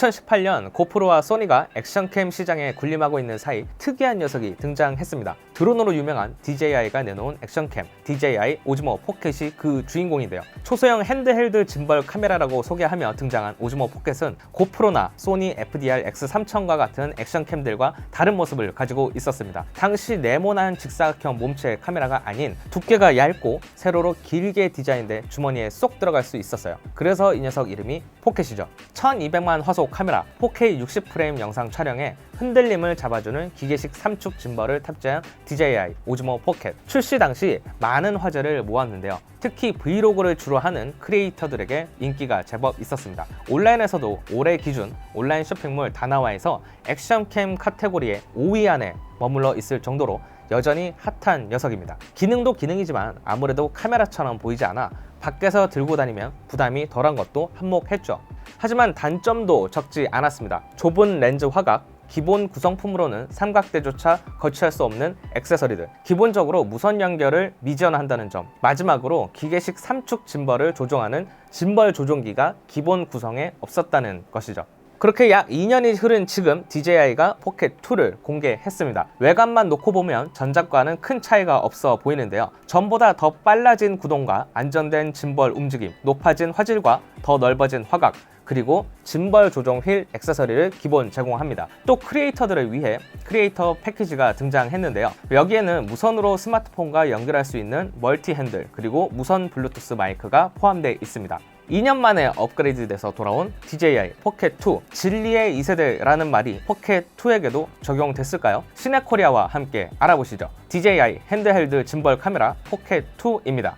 2018년 고프로와 소니가 액션캠 시장에 군림하고 있는 사이 특이한 녀석이 등장했습니다. 드론으로 유명한 DJI가 내놓은 액션캠 DJI 오즈모 포켓이 그 주인공인데요. 초소형 핸드헬드 짐벌 카메라라고 소개하며 등장한 오즈모 포켓은 고프로나 소니 FDR X3000과 같은 액션캠들과 다른 모습을 가지고 있었습니다. 당시 네모난 직사각형 몸체 카메라가 아닌 두께가 얇고 세로로 길게 디자인돼 주머니에 쏙 들어갈 수 있었어요. 그래서 이 녀석 이름이 포켓이죠. 1200만 화소 카메라 4K 60프레임 영상 촬영에 흔들림을 잡아주는 기계식 3축 짐벌을 탑재한 DJI 오즈모 포켓. 출시 당시 많은 화제를 모았는데요. 특히 브이로그를 주로 하는 크리에이터들에게 인기가 제법 있었습니다. 온라인에서도 올해 기준 온라인 쇼핑몰 다나와에서 액션캠 카테고리의 5위 안에 머물러 있을 정도로 여전히 핫한 녀석입니다. 기능도 기능이지만 아무래도 카메라처럼 보이지 않아 밖에서 들고 다니면 부담이 덜한 것도 한몫했죠. 하지만 단점도 적지 않았습니다. 좁은 렌즈 화각, 기본 구성품으로는 삼각대조차 거치할 수 없는 액세서리들, 기본적으로 무선 연결을 미지원한다는 점, 마지막으로 기계식 3축 짐벌을 조종하는 짐벌 조종기가 기본 구성에 없었다는 것이죠. 그렇게 약 2년이 흐른 지금 DJI가 포켓2를 공개했습니다. 외관만 놓고 보면 전작과는 큰 차이가 없어 보이는데요. 전보다 더 빨라진 구동과 안정된 짐벌 움직임, 높아진 화질과 더 넓어진 화각, 그리고 짐벌 조종 휠 액세서리를 기본 제공합니다. 또 크리에이터들을 위해 크리에이터 패키지가 등장했는데요. 여기에는 무선으로 스마트폰과 연결할 수 있는 멀티 핸들, 그리고 무선 블루투스 마이크가 포함되어 있습니다. 2년 만에 업그레이드돼서 돌아온 DJI 포켓2, 진리의 2세대라는 말이 포켓2에게도 적용됐을까요? 시네코리아와 함께 알아보시죠. DJI 핸드헬드 짐벌 카메라 포켓2입니다.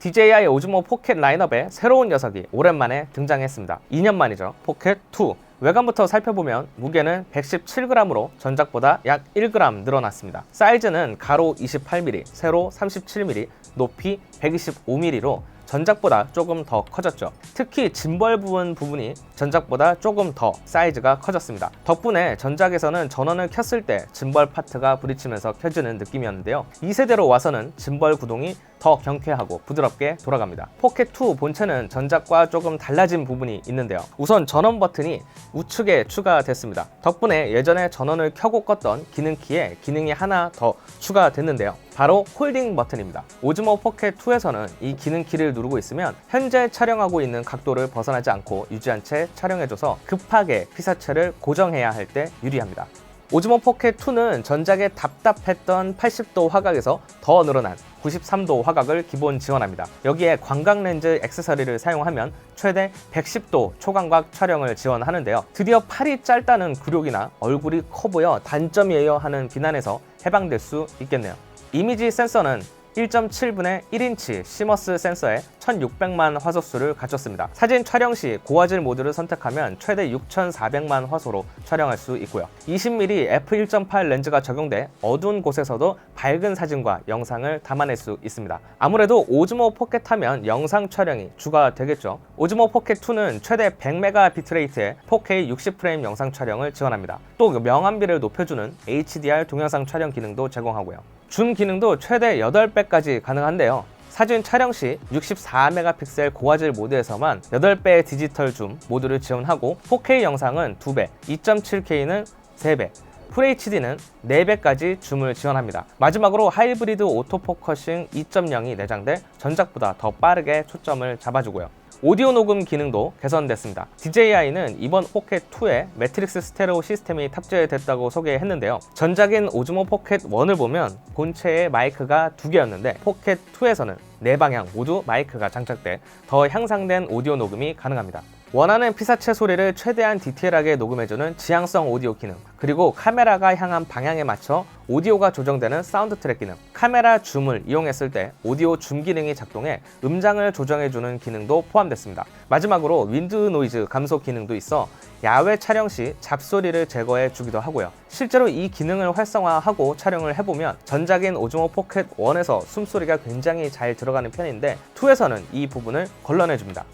DJI 오즈모 포켓 라인업에 새로운 녀석이 오랜만에 등장했습니다. 2년 만이죠. 포켓2. 외관부터 살펴보면 무게는 117g으로 전작보다 약 1g 늘어났습니다. 사이즈는 가로 28mm, 세로 37mm, 높이 125mm로 전작보다 조금 더 커졌죠. 특히 짐벌 부분이 전작보다 조금 더 사이즈가 커졌습니다. 덕분에 전작에서는 전원을 켰을 때 짐벌 파트가 부딪히면서 켜지는 느낌이었는데요. 2세대로 와서는 짐벌 구동이 더 경쾌하고 부드럽게 돌아갑니다. 포켓2 본체는 전작과 조금 달라진 부분이 있는데요. 우선 전원 버튼이 우측에 추가됐습니다. 덕분에 예전에 전원을 켜고 껐던 기능키에 기능이 하나 더 추가됐는데요. 바로 홀딩 버튼입니다. 오즈모 포켓2에서는 이 기능키를 누르고 있으면 현재 촬영하고 있는 각도를 벗어나지 않고 유지한 채 촬영해줘서 급하게 피사체를 고정해야 할 때 유리합니다. 오즈모 포켓2는 전작에 답답했던 80도 화각에서 더 늘어난 93도 화각을 기본 지원합니다. 여기에 광각 렌즈 액세서리를 사용하면 최대 110도 초광각 촬영을 지원하는데요. 드디어 팔이 짧다는 굴욕이나 얼굴이 커 보여 단점이에요 하는 비난에서 해방될 수 있겠네요. 이미지 센서는 1.7분의 1인치 시머스 센서에 1600만 화소수를 갖췄습니다. 사진 촬영 시 고화질 모드를 선택하면 최대 6400만 화소로 촬영할 수 있고요. 20mm f1.8 렌즈가 적용돼 어두운 곳에서도 밝은 사진과 영상을 담아낼 수 있습니다. 아무래도 오즈모 포켓 하면 영상 촬영이 주가 되겠죠. 오즈모 포켓2는 최대 100메가 비트레이트의 4K 60프레임 영상 촬영을 지원합니다. 또 명암비를 높여주는 HDR 동영상 촬영 기능도 제공하고요. 줌 기능도 최대 8배까지 가능한데요. 사진 촬영 시 64메가픽셀 고화질 모드에서만 8배의 디지털 줌 모드를 지원하고 4K 영상은 2배, 2.7K는 3배, FHD는 4배까지 줌을 지원합니다. 마지막으로 하이브리드 오토포커싱 2.0이 내장돼 전작보다 더 빠르게 초점을 잡아주고요. 오디오 녹음 기능도 개선됐습니다. DJI는 이번 포켓2에 매트릭스 스테레오 시스템이 탑재됐다고 소개했는데요. 전작인 오즈모 포켓 1을 보면 본체에 마이크가 2개였는데 포켓2에서는 4방향 모두 마이크가 장착돼 더 향상된 오디오 녹음이 가능합니다. 원하는 피사체 소리를 최대한 디테일하게 녹음해주는 지향성 오디오 기능, 그리고 카메라가 향한 방향에 맞춰 오디오가 조정되는 사운드 트랙 기능, 카메라 줌을 이용했을 때 오디오 줌 기능이 작동해 음장을 조정해주는 기능도 포함됐습니다. 마지막으로 윈드 노이즈 감소 기능도 있어 야외 촬영 시 잡소리를 제거해 주기도 하고요. 실제로 이 기능을 활성화하고 촬영을 해보면 전작인 오즈모 포켓 1에서 숨소리가 굉장히 잘 들어가는 편인데 2에서는 이 부분을 걸러내줍니다.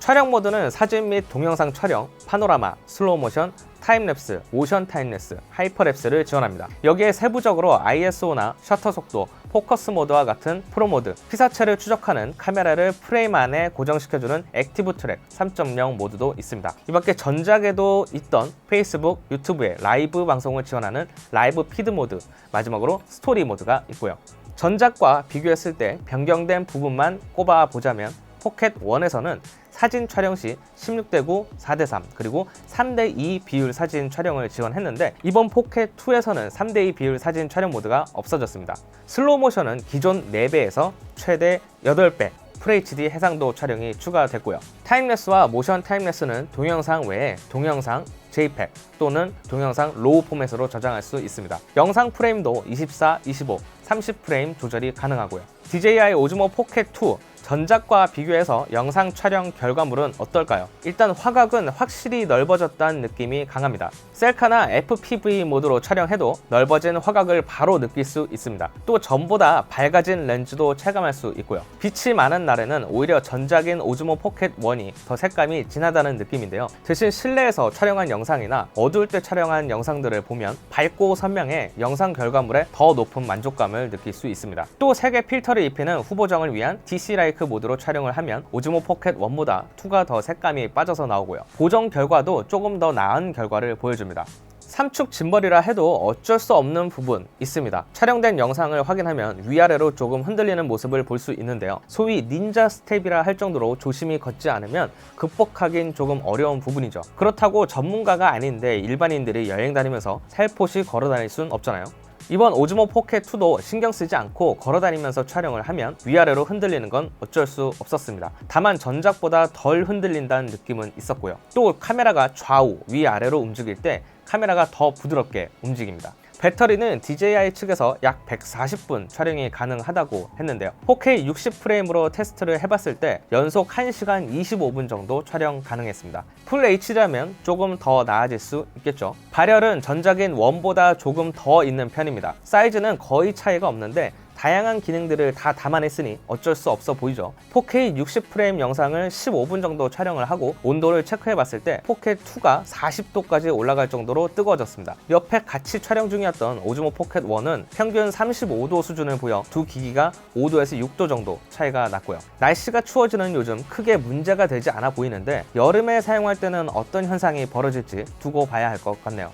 촬영 모드는 사진 및 동영상 촬영, 파노라마, 슬로우 모션, 타임랩스, 모션 타임랩스, 하이퍼랩스를 지원합니다. 여기에 세부적으로 ISO나 셔터 속도, 포커스 모드와 같은 프로 모드, 피사체를 추적하는 카메라를 프레임 안에 고정시켜주는 액티브 트랙 3.0 모드도 있습니다. 이 밖에 전작에도 있던 페이스북, 유튜브의 라이브 방송을 지원하는 라이브 피드 모드, 마지막으로 스토리 모드가 있고요. 전작과 비교했을 때 변경된 부분만 꼽아보자면 포켓 1에서는 사진 촬영 시 16:9, 4:3, 그리고 3:2 비율 사진 촬영을 지원했는데 이번 포켓 2에서는 3:2 비율 사진 촬영 모드가 없어졌습니다. 슬로우 모션은 기존 4배에서 최대 8배 FHD 해상도 촬영이 추가됐고요. 타임랩스와 모션 타임랩스는 동영상 외에 동영상, JPEG 또는 동영상 로우 포맷으로 저장할 수 있습니다. 영상 프레임도 24, 25, 30 프레임 조절이 가능하고요. DJI 오즈모 포켓 2 전작과 비교해서 영상 촬영 결과물은 어떨까요? 일단 화각은 확실히 넓어졌다는 느낌이 강합니다. 셀카나 FPV 모드로 촬영해도 넓어진 화각을 바로 느낄 수 있습니다. 또 전보다 밝아진 렌즈도 체감할 수 있고요. 빛이 많은 날에는 오히려 전작인 오즈모 포켓 1이 더 색감이 진하다는 느낌인데요. 대신 실내에서 촬영한 영상이나 어두울 때 촬영한 영상들을 보면 밝고 선명해 영상 결과물에 더 높은 만족감을 느낄 수 있습니다. 또 3개 필터를 입히는 후보정을 위한 DC 라이크 모드로 촬영을 하면 오즈모 포켓 1보다 2가 더 색감이 빠져서 나오고요. 보정 결과도 조금 더 나은 결과를 보여줍니다. 삼축 짐벌이라 해도 어쩔 수 없는 부분 있습니다. 촬영된 영상을 확인하면 위아래로 조금 흔들리는 모습을 볼 수 있는데요. 소위 닌자 스텝이라 할 정도로 조심히 걷지 않으면 극복하긴 조금 어려운 부분이죠. 그렇다고 전문가가 아닌데 일반인들이 여행 다니면서 살포시 걸어 다닐 순 없잖아요. 이번 오즈모 포켓 2도 신경 쓰지 않고 걸어다니면서 촬영을 하면 위아래로 흔들리는 건 어쩔 수 없었습니다. 다만 전작보다 덜 흔들린다는 느낌은 있었고요. 또 카메라가 좌우, 위아래로 움직일 때 카메라가 더 부드럽게 움직입니다. 배터리는 DJI 측에서 약 140분 촬영이 가능하다고 했는데요. 4K 60프레임으로 테스트를 해봤을 때 연속 1시간 25분 정도 촬영 가능했습니다. 풀 HD라면 조금 더 나아질 수 있겠죠. 발열은 전작인 1보다 조금 더 있는 편입니다. 사이즈는 거의 차이가 없는데 다양한 기능들을 다 담아냈으니 어쩔 수 없어 보이죠. 4K 60프레임 영상을 15분 정도 촬영을 하고 온도를 체크해봤을 때 포켓 2가 40도까지 올라갈 정도로 뜨거워졌습니다. 옆에 같이 촬영 중이었던 오즈모 포켓 1은 평균 35도 수준을 보여 두 기기가 5도에서 6도 정도 차이가 났고요. 날씨가 추워지는 요즘 크게 문제가 되지 않아 보이는데 여름에 사용할 때는 어떤 현상이 벌어질지 두고 봐야 할 것 같네요.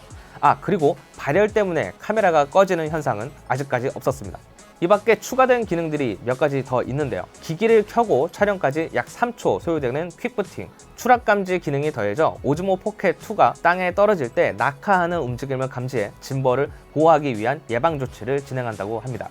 그리고 발열 때문에 카메라가 꺼지는 현상은 아직까지 없었습니다. 이 밖에 추가된 기능들이 몇 가지 더 있는데요. 기기를 켜고 촬영까지 약 3초 소요되는 퀵부팅, 추락 감지 기능이 더해져 오즈모 포켓 2가 땅에 떨어질 때 낙하하는 움직임을 감지해 짐벌을 보호하기 위한 예방 조치를 진행한다고 합니다.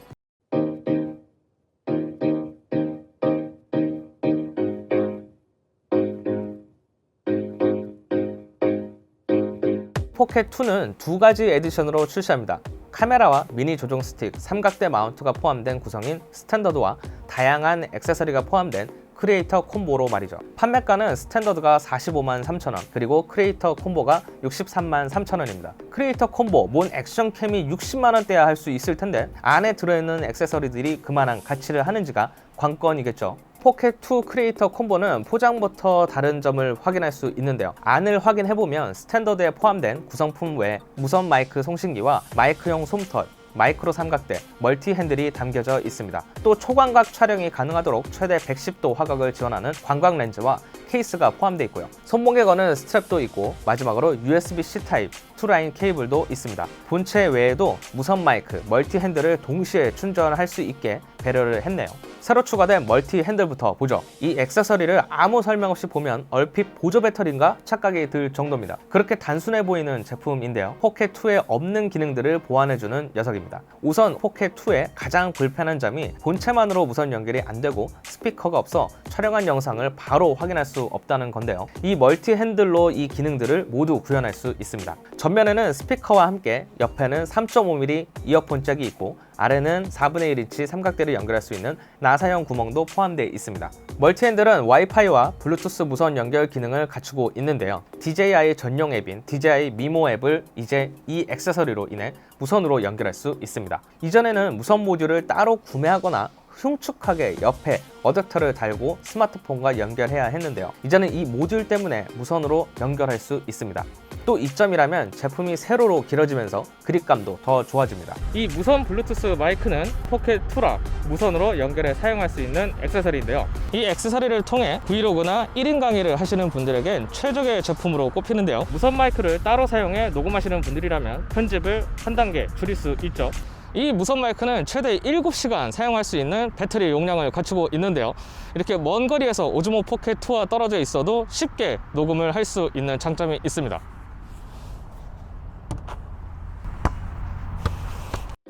포켓 2는 2가지 에디션으로 출시합니다. 카메라와 미니 조종 스틱, 삼각대 마운트가 포함된 구성인 스탠더드와 다양한 액세서리가 포함된 크리에이터 콤보로 말이죠. 판매가는 스탠더드가 45만 3천원, 그리고 크리에이터 콤보가 63만 3천원입니다. 크리에이터 콤보, 뭔 액션캠이 60만원대야 할 수 있을 텐데 안에 들어있는 액세서리들이 그만한 가치를 하는지가 관건이겠죠. 포켓 2 크리에이터 콤보는 포장부터 다른 점을 확인할 수 있는데요. 안을 확인해보면 스탠더드에 포함된 구성품 외에 무선 마이크 송신기와 마이크용 솜털, 마이크로 삼각대, 멀티 핸들이 담겨져 있습니다. 또 초광각 촬영이 가능하도록 최대 110도 화각을 지원하는 광각 렌즈와 케이스가 포함되어 있고요. 손목에 거는 스트랩도 있고 마지막으로 USB-C 타입 2라인 케이블도 있습니다. 본체 외에도 무선 마이크, 멀티 핸들을 동시에 충전할 수 있게 배려를 했네요. 새로 추가된 멀티 핸들부터 보죠. 이 액세서리를 아무 설명 없이 보면 얼핏 보조 배터리인가 착각이 들 정도입니다. 그렇게 단순해 보이는 제품인데요. 포켓 2에 없는 기능들을 보완해주는 녀석입니다. 우선 포켓 2의 가장 불편한 점이 본체만으로 무선 연결이 안 되고 스피커가 없어 촬영한 영상을 바로 확인할 수 없다는 건데요. 이 멀티 핸들로 이 기능들을 모두 구현할 수 있습니다. 전면에는 스피커와 함께 옆에는 3.5mm 이어폰 잭이 있고 아래는 4분의 1인치 삼각대를 연결할 수 있는 나사형 구멍도 포함되어 있습니다. 멀티핸들은 와이파이와 블루투스 무선 연결 기능을 갖추고 있는데요. DJI 전용 앱인 DJI 미모 앱을 이제 이 액세서리로 인해 무선으로 연결할 수 있습니다. 이전에는 무선 모듈을 따로 구매하거나 흉측하게 옆에 어댑터를 달고 스마트폰과 연결해야 했는데요. 이제는 이 모듈 때문에 무선으로 연결할 수 있습니다. 또 이점이라면 제품이 세로로 길어지면서 그립감도 더 좋아집니다. 이 무선 블루투스 마이크는 포켓2라 무선으로 연결해 사용할 수 있는 액세서리인데요. 이 액세서리를 통해 브이로그나 1인 강의를 하시는 분들에겐 최적의 제품으로 꼽히는데요. 무선 마이크를 따로 사용해 녹음하시는 분들이라면 편집을 한 단계 줄일 수 있죠. 이 무선 마이크는 최대 7시간 사용할 수 있는 배터리 용량을 갖추고 있는데요. 이렇게 먼 거리에서 오즈모 포켓2와 떨어져 있어도 쉽게 녹음을 할 수 있는 장점이 있습니다.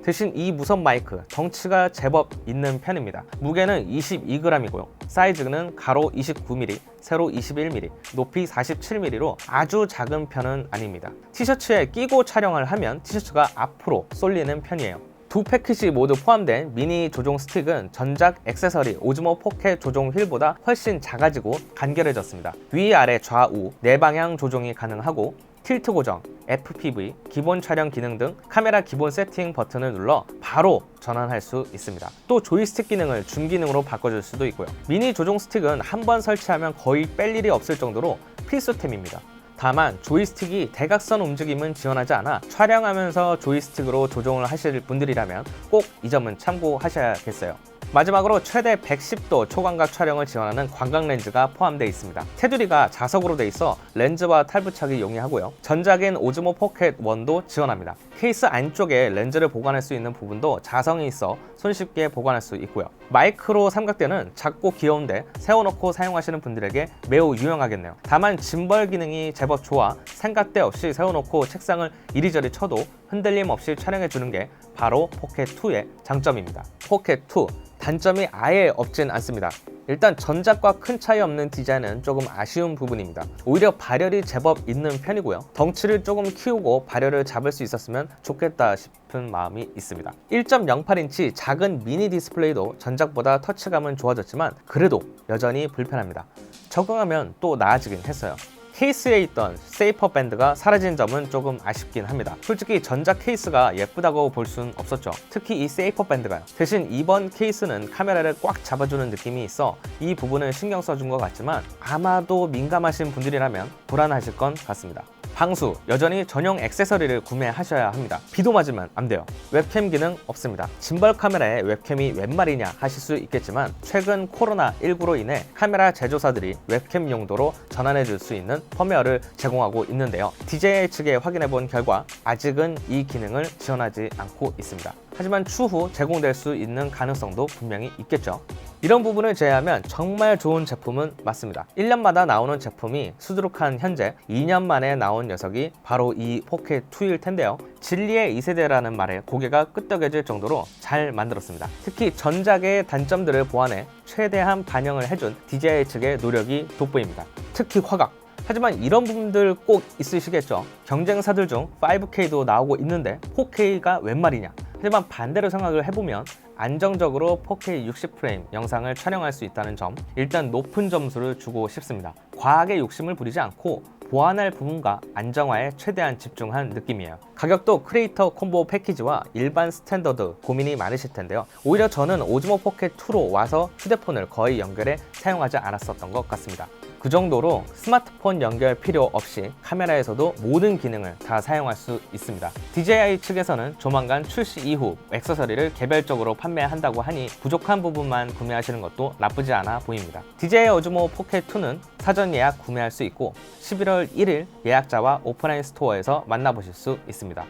대신 이 무선 마이크 덩치가 제법 있는 편입니다. 무게는 22g이고요. 사이즈는 가로 29mm, 세로 21mm, 높이 47mm로 아주 작은 편은 아닙니다. 티셔츠에 끼고 촬영을 하면 티셔츠가 앞으로 쏠리는 편이에요. 두 패키지 모두 포함된 미니 조종 스틱은 전작 액세서리 오즈모 포켓 조종 휠보다 훨씬 작아지고 간결해졌습니다. 위아래 좌우 4방향 조종이 가능하고 틸트 고정, FPV, 기본 촬영 기능 등 카메라 기본 세팅 버튼을 눌러 바로 전환할 수 있습니다. 또 조이스틱 기능을 줌 기능으로 바꿔줄 수도 있고요. 미니 조종 스틱은 한번 설치하면 거의 뺄 일이 없을 정도로 필수템입니다. 다만 조이스틱이 대각선 움직임은 지원하지 않아 촬영하면서 조이스틱으로 조종을 하실 분들이라면 꼭 이 점은 참고하셔야겠어요. 마지막으로 최대 110도 초광각 촬영을 지원하는 광각 렌즈가 포함되어 있습니다. 테두리가 자석으로 되어 있어 렌즈와 탈부착이 용이하고요. 전작인 오즈모 포켓 1도 지원합니다. 케이스 안쪽에 렌즈를 보관할 수 있는 부분도 자성이 있어 손쉽게 보관할 수 있고요. 마이크로 삼각대는 작고 귀여운데 세워놓고 사용하시는 분들에게 매우 유용하겠네요. 다만 짐벌 기능이 제법 좋아 삼각대 없이 세워놓고 책상을 이리저리 쳐도 흔들림 없이 촬영해주는 게 바로 포켓2의 장점입니다. 포켓2 단점이 아예 없진 않습니다. 일단 전작과 큰 차이 없는 디자인은 조금 아쉬운 부분입니다. 오히려 발열이 제법 있는 편이고요. 덩치를 조금 키우고 발열을 잡을 수 있었으면 좋겠다 싶은 마음이 있습니다. 1.08인치 작은 미니 디스플레이도 전작보다 터치감은 좋아졌지만 그래도 여전히 불편합니다. 적응하면 또 나아지긴 했어요. 케이스에 있던 세이퍼 밴드가 사라진 점은 조금 아쉽긴 합니다. 솔직히 전작 케이스가 예쁘다고 볼 순 없었죠. 특히 이 세이퍼 밴드가요. 대신 이번 케이스는 카메라를 꽉 잡아주는 느낌이 있어 이 부분을 신경 써준 것 같지만 아마도 민감하신 분들이라면 불안하실 것 같습니다. 방수, 여전히 전용 액세서리를 구매하셔야 합니다. 비도 맞으면 안 돼요. 웹캠 기능 없습니다. 짐벌 카메라에 웹캠이 웬 말이냐 하실 수 있겠지만 최근 코로나19로 인해 카메라 제조사들이 웹캠 용도로 전환해 줄 수 있는 펌웨어를 제공하고 있는데요. DJI 측에 확인해 본 결과 아직은 이 기능을 지원하지 않고 있습니다. 하지만 추후 제공될 수 있는 가능성도 분명히 있겠죠. 이런 부분을 제외하면 정말 좋은 제품은 맞습니다. 1년마다 나오는 제품이 수두룩한 현재 2년 만에 나온 녀석이 바로 이 포켓2일 텐데요. 진리의 2세대라는 말에 고개가 끄덕여질 정도로 잘 만들었습니다. 특히 전작의 단점들을 보완해 최대한 반영을 해준 DJI 측의 노력이 돋보입니다. 특히 화각. 하지만 이런 부분들 꼭 있으시겠죠. 경쟁사들 중 5K도 나오고 있는데 4K가 웬 말이냐. 하지만 반대로 생각을 해보면 안정적으로 4K 60프레임 영상을 촬영할 수 있다는 점, 일단 높은 점수를 주고 싶습니다. 과하게 욕심을 부리지 않고 보완할 부분과 안정화에 최대한 집중한 느낌이에요. 가격도 크리에이터 콤보 패키지와 일반 스탠더드 고민이 많으실 텐데요. 오히려 저는 오즈모 포켓2로 와서 휴대폰을 거의 연결해 사용하지 않았었던 것 같습니다. 그 정도로 스마트폰 연결 필요 없이 카메라에서도 모든 기능을 다 사용할 수 있습니다. DJI 측에서는 조만간 출시 이후 액세서리를 개별적으로 판매한다고 하니 부족한 부분만 구매하시는 것도 나쁘지 않아 보입니다. DJI 오즈모 포켓2는 사전 예약 구매할 수 있고 11월 1일 예약자와 오프라인 스토어에서 만나보실 수 있습니다.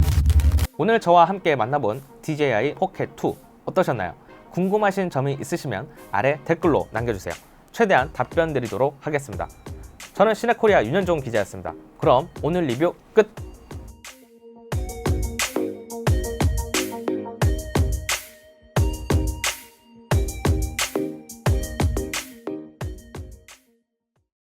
오늘 저와 함께 만나본 DJI 포켓2 어떠셨나요? 궁금하신 점이 있으시면 아래 댓글로 남겨주세요. 최대한 답변 드리도록 하겠습니다. 저는 시네코리아 윤현종 기자였습니다. 그럼 오늘 리뷰 끝!